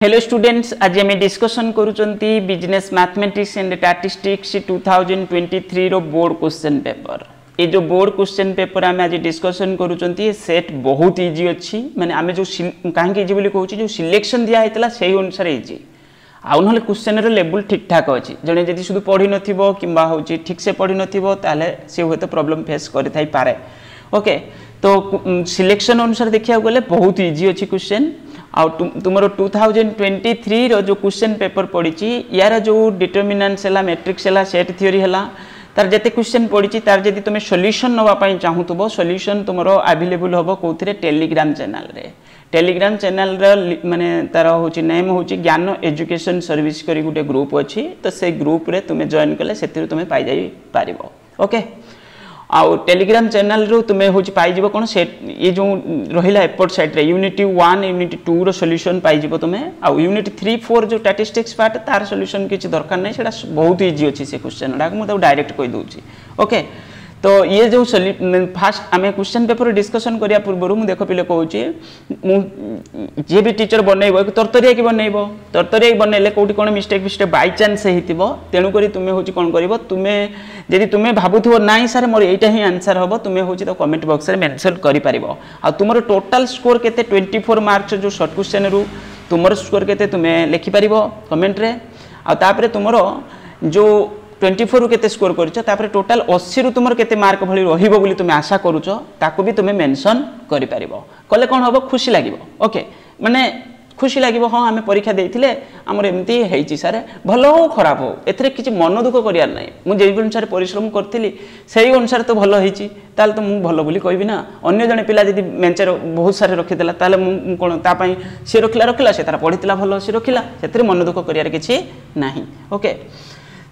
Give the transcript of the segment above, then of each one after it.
Hello students, आज आम discussion करुचंती बिजनेस मैथमेटिक्स एंड स्टैटिस्टिक्स 2023 रो बोर्ड क्वेश्चन पेपर। ये जो बोर्ड क्वेश्चन पेपर आम आज डिस्कसन करुचंती सेट बहुत इजी अच्छी माने आम जो कहीं इजी बोली कहूँ जो सिलेक्शन दिया होता से अनुसार इजी आउ ना क्वेश्चन लेवल ठीक ठाक अच्छी जड़े जब शुद्ध पढ़ी नथिबो किंबा होची ठीक से पढ़ी नथिबो ताले से हुए तो प्रॉब्लम फेस करि थाई पारे। ओके, तो सिलेक्शन अनुसार देखिया गले बहुत इजी अच्छी क्वेश्चन आउ तुमरो 2023 रो जो क्वेश्चन पेपर पड़ी यार जो डिटरमिनेंट्स है मैट्रिक्स है सेट थ्योरी है तार जते क्वेश्चन पड़ी तार जदि तुम सॉल्यूशन नवा पई चाहूतबो सॉल्यूशन तुमरो अवेलेबल होबो कोथिरे टेलीग्राम चैनल रे। टेलीग्राम चैनल माने तार होची नेम होची ज्ञान एजुकेशन सर्विस करी गुटे ग्रुप अच्छी तो से ग्रुप रे तुमे जॉइन कले सेतिर तुमे पाई जाई पारिबो। ओके, आउ टेलीग्राम चैनल रो तुमे होची पाई जिवो कोन से ये जो रहिला एपॉर्ट साइड रे यूनिटी 1 यूनिटी 2 रो सॉल्यूशन पाई जिवो तुमे आउ यूनिटी 3 4 जो स्टैटिस्टिक्स पार्ट तार सॉल्यूशन किछि दरकार नै सेटा बहुत इजी अछि से क्वेश्चन डा मु डायरेक्ट कहि दोछि। ओके, तो ये जो फास्ट आम क्वेश्चन पेपर डिस्कसन करिया पूर्व मु देख पिले कहूँ जे भी टीचर बनइब तरतरिया कि बनइब तरतरिया बनइले कौटी कौन मिस्टेक फिस्टेक बाय चांस होइतिबो तेणुक तुम्हें हूँ कौन कर तुम्हें जदि तुम्हें भावुथो नाई सार मोर एटा ही आंसर हम तुम्हें हूँ तो कमेंट बॉक्स में मेंशन कर आ तुम टोटाल स्कोर केते 24 मार्क्स जो शॉर्ट क्वेश्चन रु तुम स्कोर केते तुम्हें लिखिपार कमेंट रे आउे तुम जो 24 रु केते स्कोर करिछो तापरे टोटाल 80 रु तुमर केते मार्क भली रहिबो बोली तुमे आशा करूछो ताको भी तुमे मेंशन करि परिबो कले कोन होबो खुशी लागिबो। ओके, माने खुशी लागिबो हां आमे परीक्षा देइथिले हमर एम्ति हेइची सारे भलो हो खराब हो एथरे किछि मन दुख करियार नै मु जेइ अनुसार परिश्रम करथिली सेही अनुसार तो भलो हेइची ताल तो मु भलो बोली कहबी ना। अन्य जने पिला जदि मेंचर बहुत सारे रखिदेला ताले मु कोन ता पई से रखिला से तार पढितला भलो से रखिला सेथरे मन दुख करियार किछि नाही। ओके,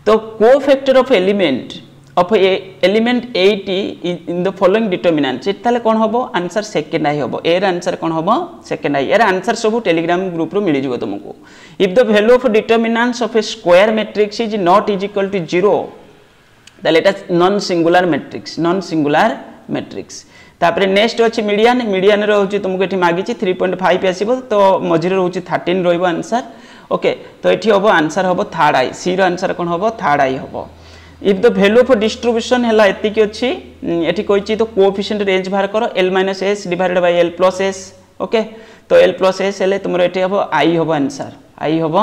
तो cofactor of element 80 in the following determinants ताले कोन होबो आंसर सेकंड आई होबो एर आंसर कोन होबो सेकंड आई एर आंसर सब टेलीग्राम ग्रुप रो मिली जिवो तुमको। If the value of determinants of a square matrix is not is equal to 0 ताले एटा नॉन सिंगुलर मैट्रिक्स तापरे नेक्स्ट अछि मीडियन मीडियन रो होची तुमको एठी मागिची 3.5 आसीबो तो मझिरे रहउची 13 रहइबो आंसर। ओके, तो ये हम आंसर हम थर्ड आई सी आंसर कौन हम थर्ड आई हम। If the value of distribution है एतिक अच्छी ये कही तो कोएफिशिएंट रेंज बाहर कर L minus S divided by L plus S. Okay, तो एल प्लस एस हेले तुम ये हम आई हम आंसर आई हम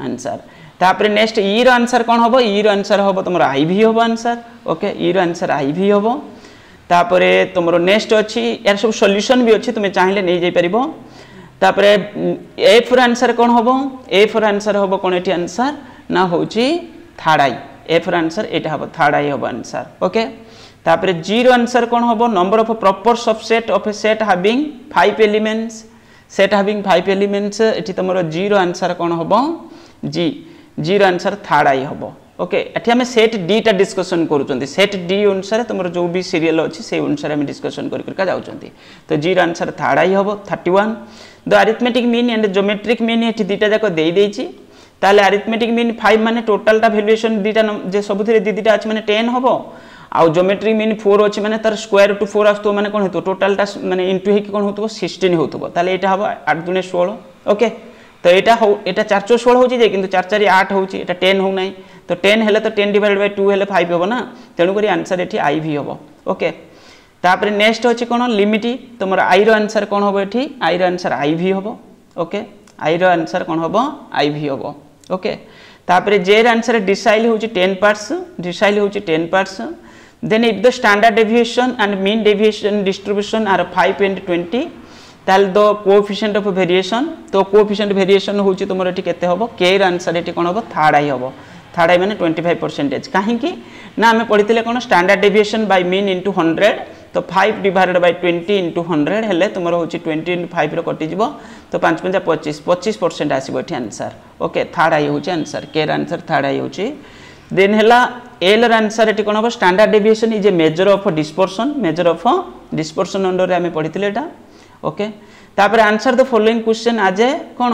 आंसर तापर नेक्स्ट ई रो आंसर कौन हम ई रो आंसर हम तुम आई भी हम आंसर। ओके, ई रो आंसर आई भी हम तापर तुम नेक्स्ट अच्छी यार सब सॉल्यूशन भी अच्छी तुम्हें चाहिए नहीं जाई परिबो। तापरे एफ आंसर कौन हम एफ आंसर हम कौन ये आंसर ना हूँ थर्ड आई एफ आंसर यहाँ हम थर्ड आई हम आंसर। ओके, तापरे जी आंसर कौन हम number of proper subset of A set having 5 elements ये तुम जी आंसर कौन हम जी आंसर थर्ड आई हम। ओके, एठी हमें सेट डी टा डिस्कशन करूछंती सेट डी अनुसार तुम जो भी सीरियल अच्छी से अनुसार हमें डिस्कशन कर जाउछंती तो जी आंसर थर्ड आई हम 31। The arithmetic mean and geometric mean ये दीटा जाक दे देछि ताले अरिथमेटिक मीन 5 माने टोटल टा वैल्यूएशन दीटा जे सबुथिरे दीटा अछि माने 10 हबो आउ ज्योमेट्रिक मीन 4 अछि माने तार स्क्वायर टू 4 आस्तो माने कोन हेतो टोटल टा माने इनटू हे कोन होतबो 16 होतबो ताले एटा हबो 8 दुने 16। ओके, तो एटा 4 16 होछि जे किंतु 4 4 8 होछि एटा 10 हो नै तो 10 हेले तो 10 डिवाइडेड बाय 2 हेले 5 हबो ना तेनु करी आंसर एठी आई भी हबो। ओके, तापर नेक्स्ट अछि कोन लिमिट तुमर आई रो आंसर कोन हबो एठी आई रो आंसर आई भी हबो। ओके, आई रो आंसर कोन हबो आई भी हबो। ओके, तापर जे रो आंसर डिसाइल होची 10 parts then if the standard deviation and mean deviation distribution are 5 and 20 ताल द कोएफिशिएंट ऑफ वेरिएशन तो कोएफिशिएंट वेरिएशन होची तुमर एठी केते हबो के रो आंसर एठी कोन हबो थर्ड आई हबो थर्ड आई माने 25% कहीं ना आम पढ़ी कौन standard deviation by mean into 100 तो 5 डिवाइडेड बाय 20 इंटू 100 हेले तुम हूँ 20 इंटू 5 कटिज तो 5 5 25% आसो ये आंसर। ओके, थर्ड आई हूँ आंसर के आंसर थर्ड आई हूँ देन है एल आंसर ये कौन हम standard deviation is A measure of dispersion under आम पढ़ी एटा। ओके, तापर आंसर द फॉलोइंग क्वेश्चन आज ए कौन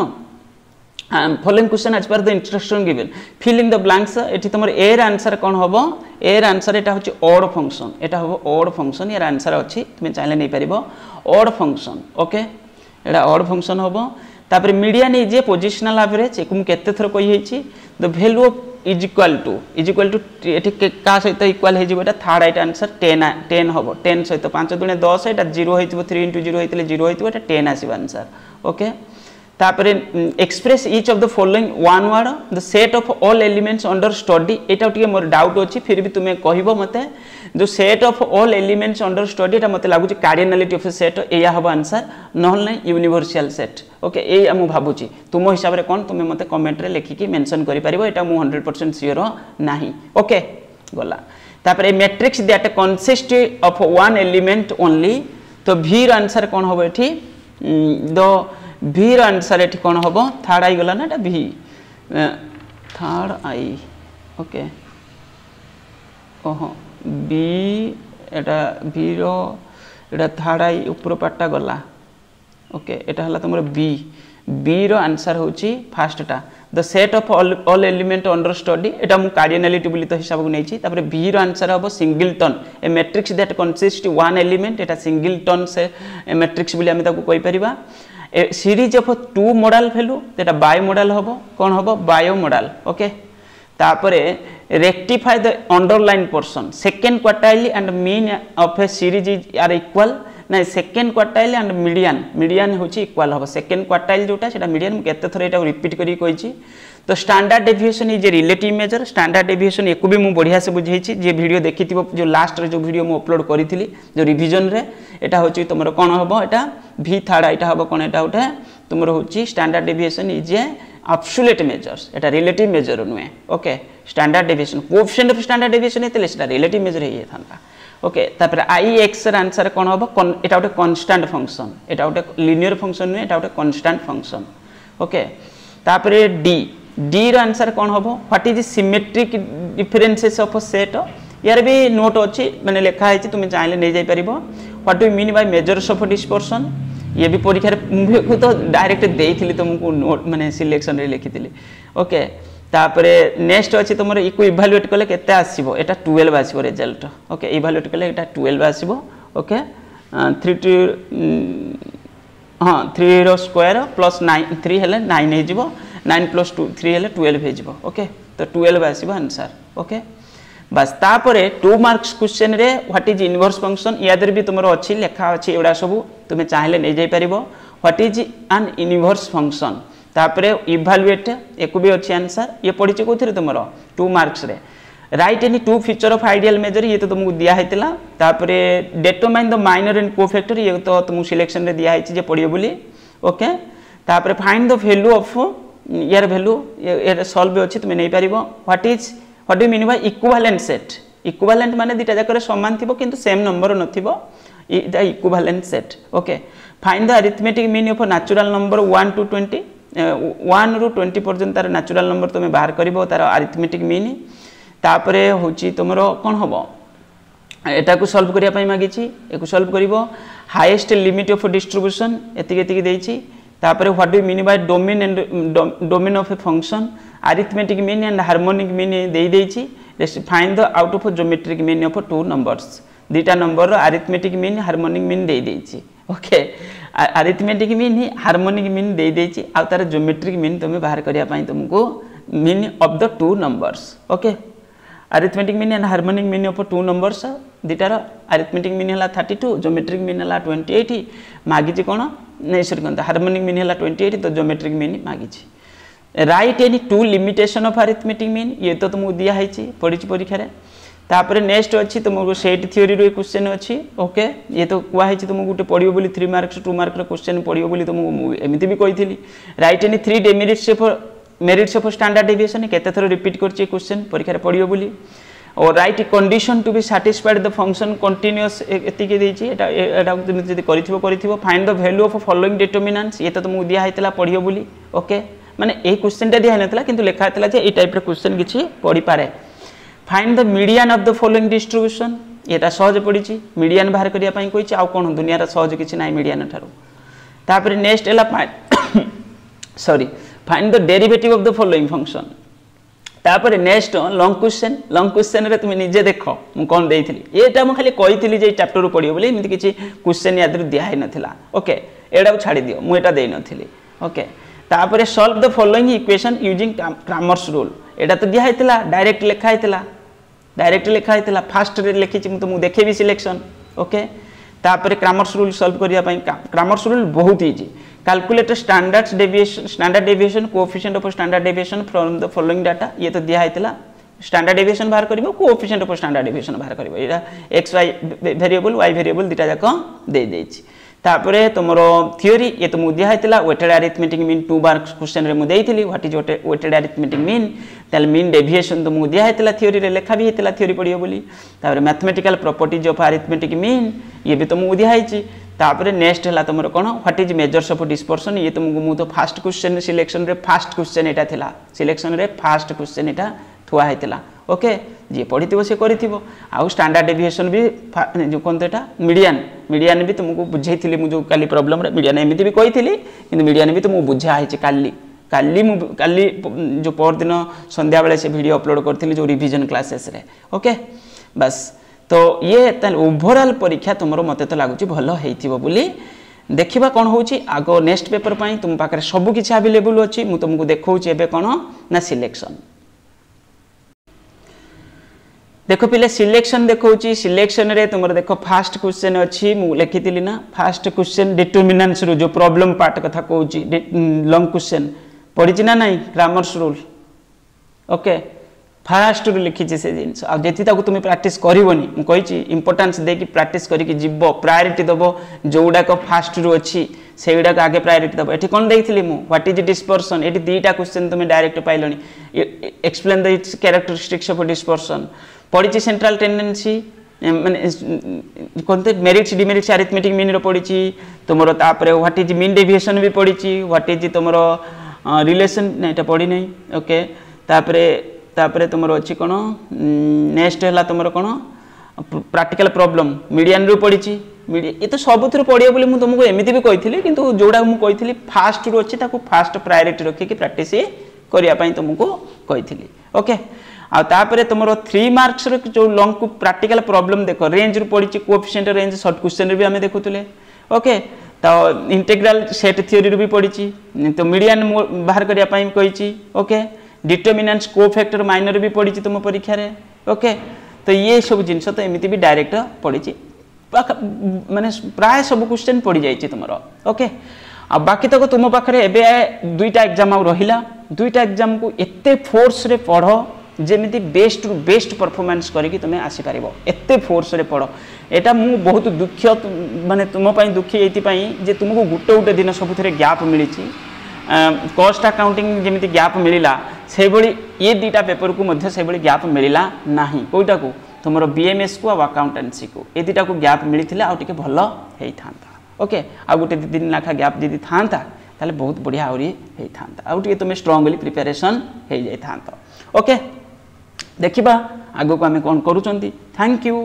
following question as per the instruction given fill in the blanks एठी तुम एर आंसर कौन हम एर आंसर एटा होची ऑड फंक्शन एटा हम ऑड फंक्शन यार आंसर अच्छी तुम चाहिए नहीं पार ऑड फंक्शन। ओके, एटा ऑड फंक्शन हम तापर median is a positional average एक केते थर कहि हेछि the value of is equal to एठी का सहित इक्वल हे जिवो एटा थर्ड राइट आंसर 10 हबो 10 सहित 5 दुने 10 एटा 0 हेतिबो 3 * 0 हेतिले 0 हेतिबो एटा 10 आसीबो आंसर ओके तापर express each of the following one word the set of all elements under study एटा टिके मोर डाउट अछि फिर भी तुमे कहिबो मते जो set of all elements under study एटा मते लागु कार्डिनलिटी ऑफ सेट एया हबो आंसर नहल नै यूनिवर्सल सेट ओके ए मु भाबुची तुम हिसाब रे कोन तुमे मते कमेंट रे लिखि कि मेंशन करि परिबो एटा मु 100% श्योर नाही ओके गला तापर a matrix that consist of one element only तो v आंसर कोन हबो एठी द v आंसर एठी कोन हबो थर्ड आई गला ना एटा v थर्ड आई ओके ओहो b एटा v रो एटा थर्ड आई ऊपर पार्टटा गला ओके एटा हला तमर b रो आंसर होची फर्स्ट टा the set of all element under study एटा मु कार्डिनलिटी बोली तो हिसाब को नेछि तापर b रो आंसर हबो singleton a matrix that consist one element एटा सिंगलटन से मैट्रिक्स बोली हम ताको कहि परिबा a series of two modal value एटा बाय मॉडल हबो कोन हबो बायो मॉडल ओके तापरे rectify the underline portion second quartile and mean of a series is are equal ना सेकंड क्वार्टाइल एंड मीडियन होची इक्वल हबो सेकंड क्वार्टाइल जोटा सेटा मीडियन केते थरे एटा रिपीट करी कहिची तो standard deviation is a relative measure standard deviation एको भी मु बढ़िया से बुझेछि जे वीडियो देखिथिबो जो लास्ट रे जो वीडियो मु अपलोड करिथिली जो रिवीजन रे एटा होची तुमरो कोन हबो एटा v थर्ड एटा हबो कोन एटा उठे तुमरो होची standard deviation is a absolute measures एटा रिलेटिव मेजर नुए okay standard deviation coefficient of standard deviation एतले सेटा रिलेटिव मेजर हे थांता ओके तापर आई एक्स र आंसर कोन हबो एटा उठे कांस्टेंट फंक्शन एटा उठे लिनियर फंक्शन नुए एटा उठे कांस्टेंट फंक्शन ओके तापर डी रो आंसर कोन हबो what is symmetric differences of set यार भी नोट अछि माने लेखा है तुम चाहिले नै जाय परिबो what do mean by measures of dispersion ये भी परीक्षा रे को तो डायरेक्ट देइथिली तुमको नोट माने सिलेक्शन रे लिखिथिली ओके तापरे नेक्स्ट अछि तुमरो इको इवैल्यूएट करले केते आसीबो एटा 12 आसीबो रिजल्ट ओके इवैल्यूएट करले एटा 12 आसीबो ओके 3 टू हां 3 रो स्क्वायर प्लस 9 3 हेले 9 हे जिवो 9 प्लस 2 3 हेले 12 हे जिवो ओके तो 12 आसीबो आंसर ओके बस तापरे 2 मार्क्स क्वेश्चन रे व्हाट इज इनवर्स फंक्शन यादर भी तुमरो अछि लेखा अछि एडा सब तुमे चाहिले नै जाय परिबो what is an inverse function तापरे इवैल्यूएट एको भी अछि आंसर ये पढिचे कोथरे तुमरो 2 मार्क्स रे write any two feature of ideal measure ये तो तुमको दिया हेतिला तापरे determine the minor and cofactor ये तो तुम सिलेक्शन रे दिया हेछि जे पढियो बोली ओके तापरे फाइंड द वैल्यू ऑफ यार वैल्यू ये सॉल्व अछि तुमे नै परिबो what do mean by equivalent set equivalent माने दिटा जाकर समान थिबो किंतु सेम नंबर नथिबो the equivalent set okay find the arithmetic mean of natural number 1 to 20 1 रु 20 पर्यंत तार नेचुरल नंबर तुमे बाहर करबो तार अरिथमेटिक मीन तापरे होची तुमरो कोन हबो एटा को सॉल्व करिया पई मागिची एको सॉल्व करिवो हाईएस्ट लिमिट ऑफ डिस्ट्रीब्यूशन एतिके एतिके देइची तापरे what do mean by domain and domain of a function arithmetic mean and harmonic mean देई देइची find the out of geometric mean of two numbers दीटा नंबर रो अरिथमेटिक मीन हार्मोनिक मीन देई देइची okay arithmetic mean harmonic mean देई देइची आ तार geometric mean तुमे बाहर करिया पई तुमको mean of the two numbers okay arithmetic mean and harmonic mean of two numbers दीटार अरिथमेटिक मीन हला 32 ज्योमेट्रिक मीन हला 28 मागिची कोन नै सर कोन हार्मोनिक मीन हला 28 तो ज्योमेट्रिक मीन मागिची write any two limitation of arithmetic mean ये तो तुमको दिया हैची पढिची परीक्षा रे तापरे नेक्स्ट अछि तुमको सेट थ्योरी रो क्वेश्चन अछि ओके ये तो कुआ हैची तुमको गुटे पढियो बोली 3 मार्क्स 2 मार्क रो क्वेश्चन पढियो बोली तुमको एमिति भी कहिथिली write any 3 merits of standard deviation केते थरो रिपीट करछि क्वेश्चन परीक्षा रे पढियो बोली और write condition to be satisfied the function continuous एतिके देछि एटा तुम जदी करिथिबो find the value of following determinants ये तो तुमको दिया हैतला पढियो बोली ओके माने ए क्वेश्चन टा दिया नथला किंतु लेखा हैतला जे ए टाइप रे क्वेश्चन किछि पढि पारे find the median of the following distribution एटा सहज पडिछि मीडियन बाहर करिया पई कोइछि आ कोन दुनिया रा सहज किछि नाइ मीडियन थारो तापर नेक्स्ट एला find the derivative of the following function तापर नेक्स्ट लॉन्ग क्वेश्चन रे तुम निजे देखो मु कोन देइथिली एटा मु खाली कहिथिली जे चैप्टर रो पढियो बोली एमिति किछि क्वेश्चन याद दिया है नथिला ओके एडा छाडी दियो मु एटा देइ नथिली ओके तापर solve the following equation using Kramers rule एटा तो दिया हैतला डायरेक्ट लिखा हैतला फास्ट रे लिखि छि तुमको देखेबी सिलेक्शन ओके तापर क्रामर्स रूल सॉल्व करिया पई क्रामर्स रूल बहुत easy calculate standard deviation coefficient of standard deviation from the following data ये तो दिया हैतला स्टैंडर्ड डेविएशन बाहर करिवो कोएफिशिएंट ऑफ स्टैंडर्ड डेविएशन बाहर करिवो एटा X Y variable Y variable दिटा जाक दे देछि तापरे तुमरो थ्योरी ये तो मुदिया हैतला वेटेड अरिथमेटिक मीन 2 बार क्वेश्चन रे मु देइथिली what is weighted arithmetic mean ताल मीन डेविएशन तो मुदिया हैतला थ्योरी रे लेखा भी हैतला थ्योरी पढियो बोली तापरे mathematical properties of arithmetic mean ये भी तो मुदिया हैछि तापरे नेक्स्ट हला तुमरो कोन what is measures of dispersion ये तुमको मु तो फर्स्ट क्वेश्चन सिलेक्शन रे फर्स्ट क्वेश्चन एटा थिला सिलेक्शन रे फर्स्ट क्वेश्चन एटा थुआ हैतला ओके जी पढ़ी से करिथिबो आउ स्टैंडर्ड डेविएशन भी जो कोन एटा मीडियन भी तुमको बुझैथिली मु जो काली प्रॉब्लम रे मीडियन एमिति भी कहिथिली किंतु मीडियन भी तुमको बुझा हैछि काली जो पर दिन संध्या बेले से वीडियो अपलोड करथिली जो रिवीजन क्लासेस रे ओके बस तो ये ओवरऑल परीक्षा तुमरो मते तो लागुची भलो हेइथिबो बोली देखिबा कोन होउची आगो नेक्स्ट पेपर पई तुम पाखरे सब किछि अवेलेबल अछि मु तुमको देखौची एबे कोन ना सिलेक्शन देखो पिले सिलेक्शन देखौची सिलेक्शन रे तुमर देखो फर्स्ट क्वेश्चन अछि मु लिखितिली ना फर्स्ट क्वेश्चन डिटरमिनेंट्स रो जो प्रॉब्लम पार्ट कथा कहूची लॉन्ग क्वेश्चन पढिछि ना नाही ग्रामर्स रूल ओके फास्ट रू लिखी से जिनस आ जेति ताकू तुम प्रैक्टिस करिवनी मु कहिछि इंपोर्टेंस दे कि प्रैक्टिस करी कि जिवो प्रायोरिटी दबो जोडा को फास्ट रू अछि सेगुडा को आगे प्रायोरिटी दबो एठी कोन देखिली मु व्हाट इज डिस्पर्शन एठी दीटा क्वेश्चन तुम डायरेक्ट पाइलनी explain the its characteristics of dispersion पढ़ी सेंट्रल टेंडेंसी माने कोनते मेरिट्स डिमेरिट्स अरिथमेटिक मीन रो पढ़ी तुमरो तापरे व्हाट इज मीन डेविएशन भी पढ़ी व्हाट इज तुमरो रिलेशन एटा पढ़ी नै ओके तापरे तुमरो अछि कोन नेक्स्ट हला तुमरो कोन प्रैक्टिकल प्रॉब्लम मीडियन रो पढ़ी ये तो सबुथर पढ़ियो बोली मु तुमको एमिति भी कहिथिली किंतु जोडा मु कहिथिली फास्ट रो अछि ताको फास्ट प्रायोरिटी रखि कि प्रैक्टिस करिया पई तुमको कहिथिली ओके आ तापरे तुमरो 3 मार्क्स रो जो लॉन्ग प्रैक्टिकल प्रॉब्लम देखो रेंज रो पड़ी कोएफिशिएंट रेंज शॉर्ट क्वेश्चन रे भी हमें देखुतले ओके तो इंटीग्रल सेट थ्योरी रो भी पड़ी तो मीडियन बाहर करिया पई कहिची ओके डिटरमिनेंट्स कोफैक्टर माइनर भी पड़ी तुम परीक्षा रे ओके तो ये सब जिंस तो एमिति भी डायरेक्ट पड़ी माने प्राय सब क्वेश्चन पड़ी जाई तुमरो ओके आ बाकी तक तुम पाखरे एबे दुईटा एग्जाम आ रहिला दुईटा एग्जाम को एते फोर्स रे पढ़ो जेमिति बेस्ट टू बेस्ट परफॉर्मेंस करिकि तुमे आसी पारिबो एते फोर्स रे पढ़ो एटा मु बहुत दुख माने तुम पई दुखी एति पई जे तुमको गुटे दिन सबुथरे गैप मिली छि कॉस्ट अकाउंटिंग जेमिति गैप मिलिला से बळी ये दीटा पेपर को मध्य से बळी गैप मिलिला नाही कोइटा को तुमरो बीएमएस को आ अकाउंटेंसी को ए दीटा को गैप मिलिथिला आ टिके भलो हेइ थांता ओके आ गुटे दिन लाखा गैप जदी थांता ताले बहुत बढ़िया आउरी हेइ थांता आ टिके तुमे स्ट्रांगली प्रिपरेशन हेइ जाय थांता ओके देखिबा आगो को हमें कोन करूचंती थैंक यू।